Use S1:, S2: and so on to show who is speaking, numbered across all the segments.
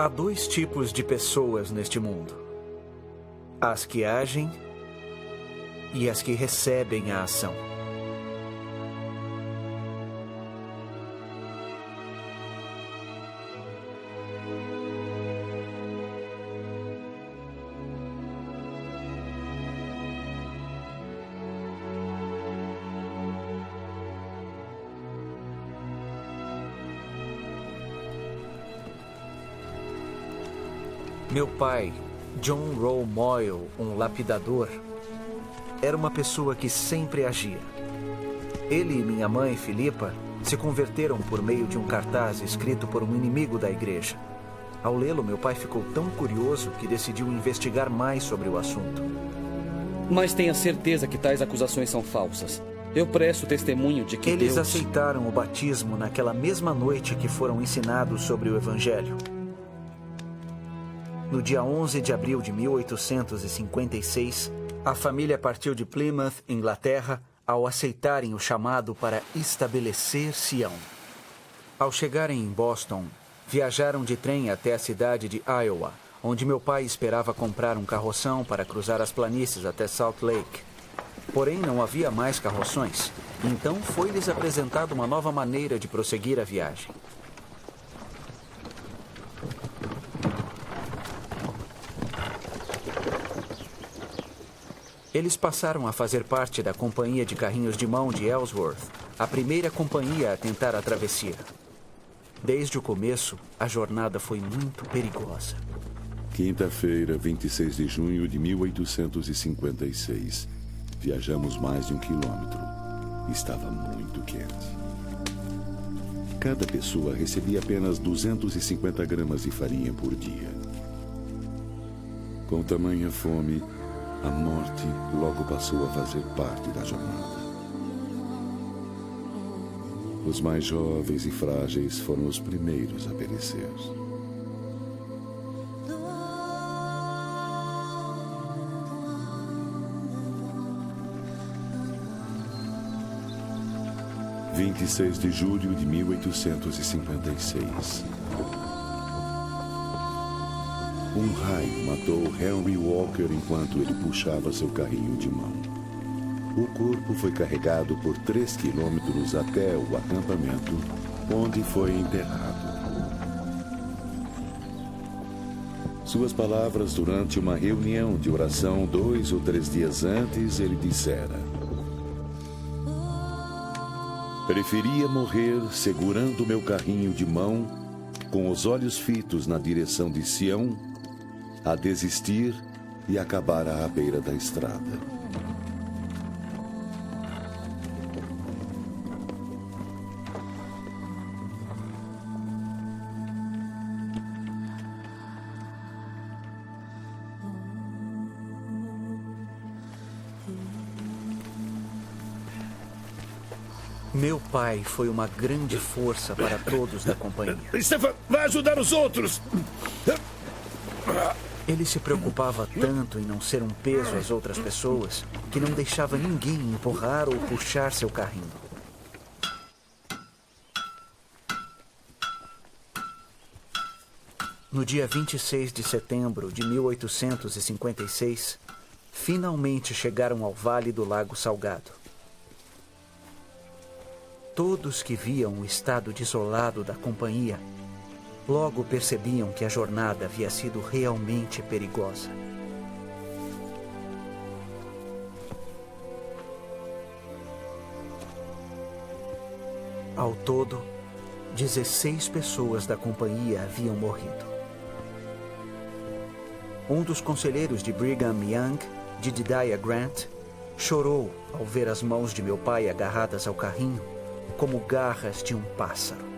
S1: Há dois tipos de pessoas neste mundo: as que agem e as que recebem a ação. Meu pai, John Rowe Moyle, um lapidador, era uma pessoa que sempre agia. Ele e minha mãe, Philippa, se converteram por meio de um cartaz escrito por um inimigo da igreja. Ao lê-lo, meu pai ficou tão curioso que decidiu investigar mais sobre o assunto.
S2: Mas tenha certeza que tais acusações são falsas. Eu presto testemunho de que
S1: Eles
S2: Deus...
S1: aceitaram o batismo naquela mesma noite que foram ensinados sobre o Evangelho. No dia 11 de abril de 1856, a família partiu de Plymouth, Inglaterra, ao aceitarem o chamado para estabelecer Sião. Ao chegarem em Boston, viajaram de trem até a cidade de Iowa, onde meu pai esperava comprar um carroção para cruzar as planícies até Salt Lake. Porém, não havia mais carroções, então foi-lhes apresentada uma nova maneira de prosseguir a viagem. Eles passaram a fazer parte da Companhia de Carrinhos de Mão de Ellsworth, a primeira companhia a tentar a travessia. Desde o começo, a jornada foi muito perigosa.
S3: Quinta-feira, 26 de junho de 1856. Viajamos mais de 1 quilômetro. Estava muito quente. Cada pessoa recebia apenas 250 gramas de farinha por dia. Com tamanha fome, a morte logo passou a fazer parte da jornada. Os mais jovens e frágeis foram os primeiros a perecer. – 26 de julho de 1856. Um raio matou Henry Walker enquanto ele puxava seu carrinho de mão. O corpo foi carregado por 3 quilômetros até o acampamento, onde foi enterrado. Suas palavras durante uma reunião de oração 2 ou 3 dias antes, ele dissera: preferia morrer segurando meu carrinho de mão, com os olhos fitos na direção de Sião, a desistir e acabar à beira da estrada.
S1: Meu pai foi uma grande força para todos da companhia.
S4: Stefan, vai ajudar os outros!
S1: Ele se preocupava tanto em não ser um peso às outras pessoas que não deixava ninguém empurrar ou puxar seu carrinho. No dia 26 de setembro de 1856, finalmente chegaram ao Vale do Lago Salgado. Todos que viam o estado desolado da companhia logo percebiam que a jornada havia sido realmente perigosa. Ao todo, 16 pessoas da companhia haviam morrido. Um dos conselheiros de Brigham Young, Jedediah Grant, chorou ao ver as mãos de meu pai agarradas ao carrinho como garras de um pássaro.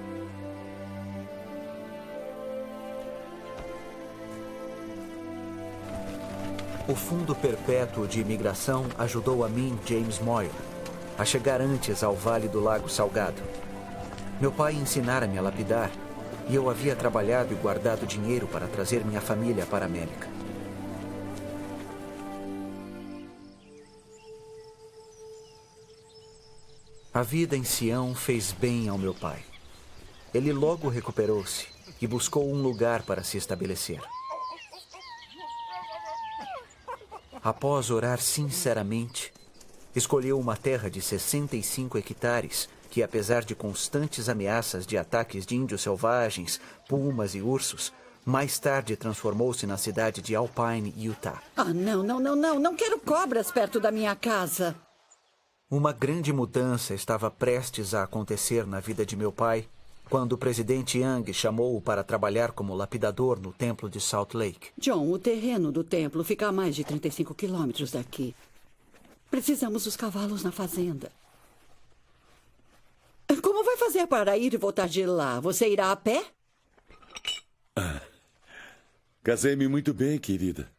S1: O Fundo Perpétuo de Imigração ajudou a mim, James Moyle, a chegar antes ao Vale do Lago Salgado. Meu pai ensinara-me a lapidar e eu havia trabalhado e guardado dinheiro para trazer minha família para a América. A vida em Sião fez bem ao meu pai. Ele logo recuperou-se e buscou um lugar para se estabelecer. Após orar sinceramente, escolheu uma terra de 65 hectares que, apesar de constantes ameaças de ataques de índios selvagens, pumas e ursos, mais tarde transformou-se na cidade de Alpine, Utah.
S5: Não quero cobras perto da minha casa.
S1: Uma grande mudança estava prestes a acontecer na vida de meu pai quando o presidente Young chamou-o para trabalhar como lapidador no templo de Salt Lake.
S5: John, o terreno do templo fica a mais de 35 quilômetros daqui. Precisamos dos cavalos na fazenda. Como vai fazer para ir e voltar de lá? Você irá a pé?
S3: Casei-me muito bem, querida.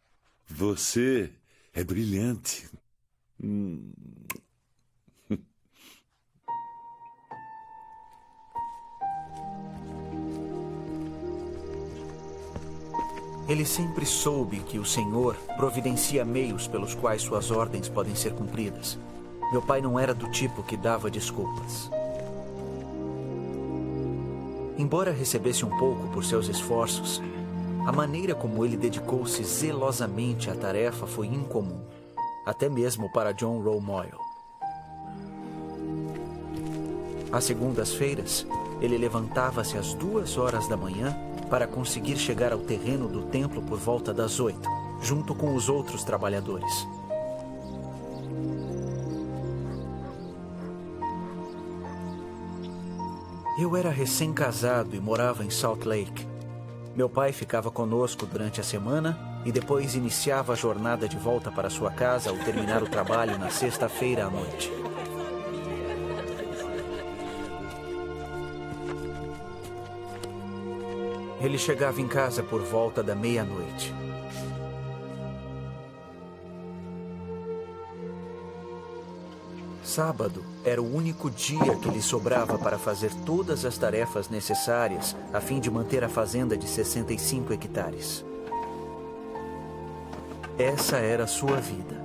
S3: Você é brilhante.
S1: Ele sempre soube que o Senhor providencia meios pelos quais suas ordens podem ser cumpridas. Meu pai não era do tipo que dava desculpas. Embora recebesse um pouco por seus esforços, a maneira como ele dedicou-se zelosamente à tarefa foi incomum, até mesmo para John Rowe Moyle. Às segundas-feiras, ele levantava-se às 2 horas da manhã para conseguir chegar ao terreno do templo por volta das 8, junto com os outros trabalhadores. Eu era recém-casado e morava em Salt Lake. Meu pai ficava conosco durante a semana e depois iniciava a jornada de volta para sua casa ao terminar o trabalho na sexta-feira à noite. Ele chegava em casa por volta da meia-noite. Sábado era o único dia que lhe sobrava para fazer todas as tarefas necessárias a fim de manter a fazenda de 65 hectares. Essa era a sua vida.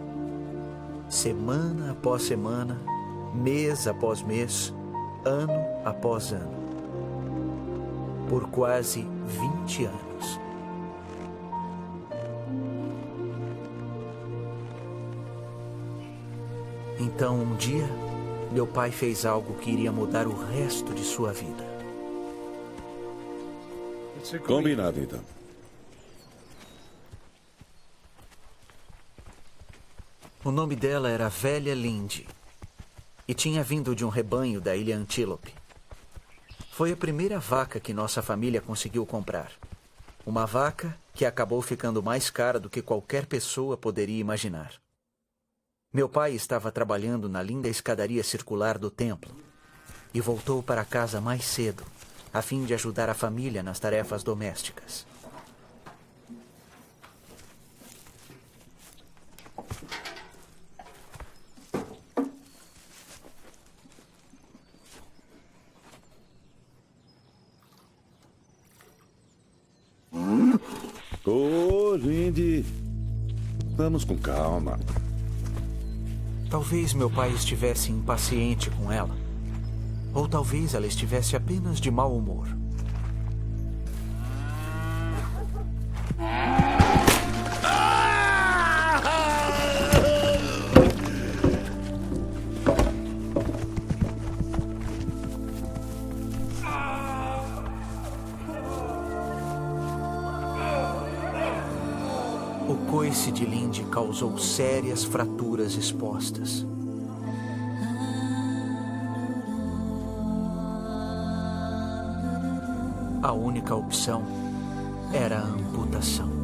S1: Semana após semana, mês após mês, ano após ano. Por quase 20 anos. Então, um dia, meu pai fez algo que iria mudar o resto de sua vida.
S3: Combinado, então.
S1: O nome dela era Velha Lindy e tinha vindo de um rebanho da ilha Antílope. Foi a primeira vaca que nossa família conseguiu comprar. Uma vaca que acabou ficando mais cara do que qualquer pessoa poderia imaginar. Meu pai estava trabalhando na linda escadaria circular do templo e voltou para casa mais cedo, a fim de ajudar a família nas tarefas domésticas.
S3: Ô, Lindy, vamos com calma.
S1: Talvez meu pai estivesse impaciente com ela. Ou talvez ela estivesse apenas de mau humor. O coice de Lindy causou sérias fraturas expostas. A única opção era a amputação.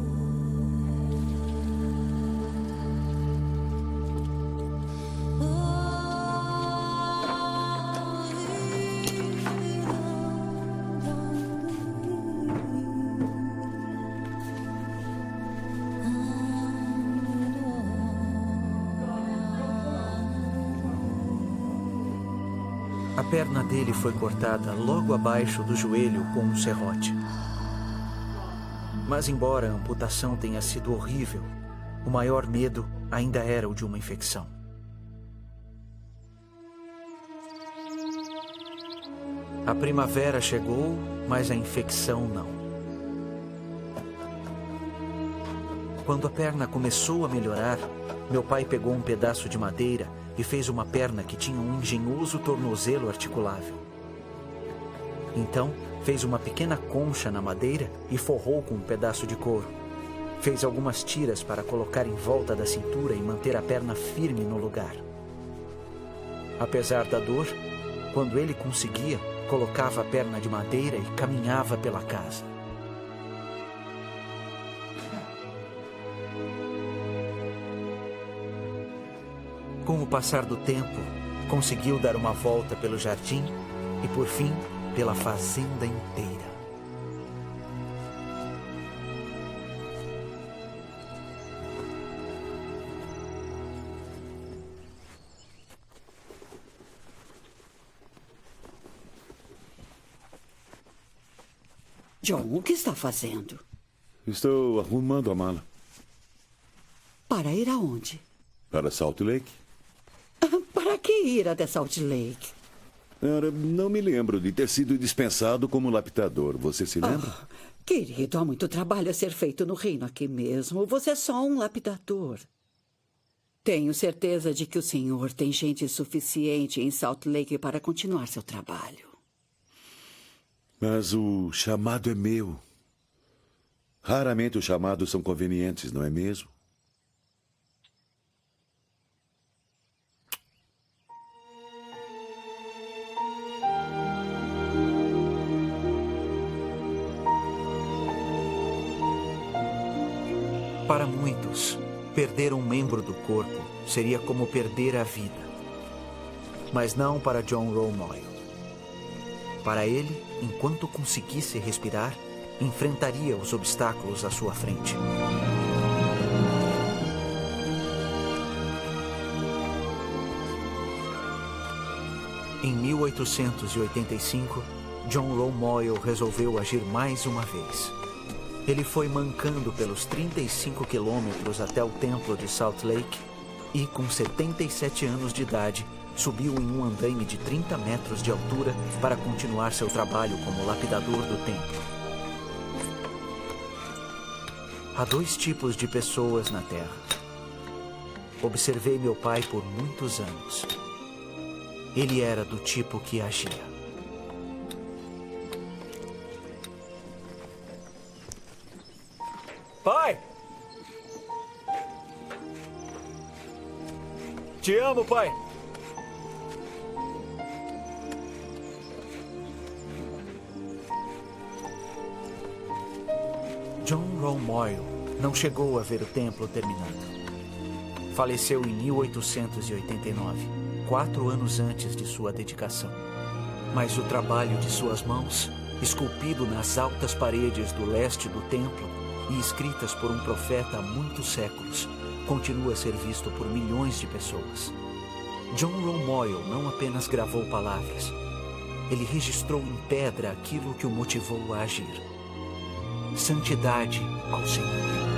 S1: A perna dele foi cortada logo abaixo do joelho com um serrote. Mas embora a amputação tenha sido horrível, o maior medo ainda era o de uma infecção. A primavera chegou mas a infecção não. Quando a perna começou a melhorar, meu pai pegou um pedaço de madeira e fez uma perna que tinha um engenhoso tornozelo articulável. Então, fez uma pequena concha na madeira e forrou com um pedaço de couro. Fez algumas tiras para colocar em volta da cintura e manter a perna firme no lugar. Apesar da dor, quando ele conseguia, colocava a perna de madeira e caminhava pela casa. Com o passar do tempo, conseguiu dar uma volta pelo jardim e, por fim, pela fazenda inteira.
S5: John, o que está fazendo?
S3: Estou arrumando a mala.
S5: Para ir aonde?
S3: Para Salt Lake?
S5: Para que ir até Salt Lake?
S3: Não me lembro de ter sido dispensado como lapidador. Você se lembra?
S5: Querido, há muito trabalho a ser feito no reino aqui mesmo. Você é só um lapidador. Tenho certeza de que o senhor tem gente suficiente em Salt Lake para continuar seu trabalho.
S3: Mas o chamado é meu. Raramente os chamados são convenientes, não é mesmo?
S1: Para muitos, perder um membro do corpo seria como perder a vida. Mas não para John Romoyle. Para ele, enquanto conseguisse respirar, enfrentaria os obstáculos à sua frente. Em 1885, John Romoyle resolveu agir mais uma vez. Ele foi mancando pelos 35 quilômetros até o templo de Salt Lake e, com 77 anos de idade, subiu em um andaime de 30 metros de altura para continuar seu trabalho como lapidador do templo. Há dois tipos de pessoas na Terra. Observei meu pai por muitos anos. Ele era do tipo que agia. Pai! Te amo, pai! John Romoyle não chegou a ver o templo terminado. Faleceu em 1889, 4 anos antes de sua dedicação. Mas o trabalho de suas mãos, esculpido nas altas paredes do leste do templo e escritas por um profeta há muitos séculos, continua a ser visto por milhões de pessoas. John Romoyle não apenas gravou palavras, ele registrou em pedra aquilo que o motivou a agir. Santidade ao Senhor.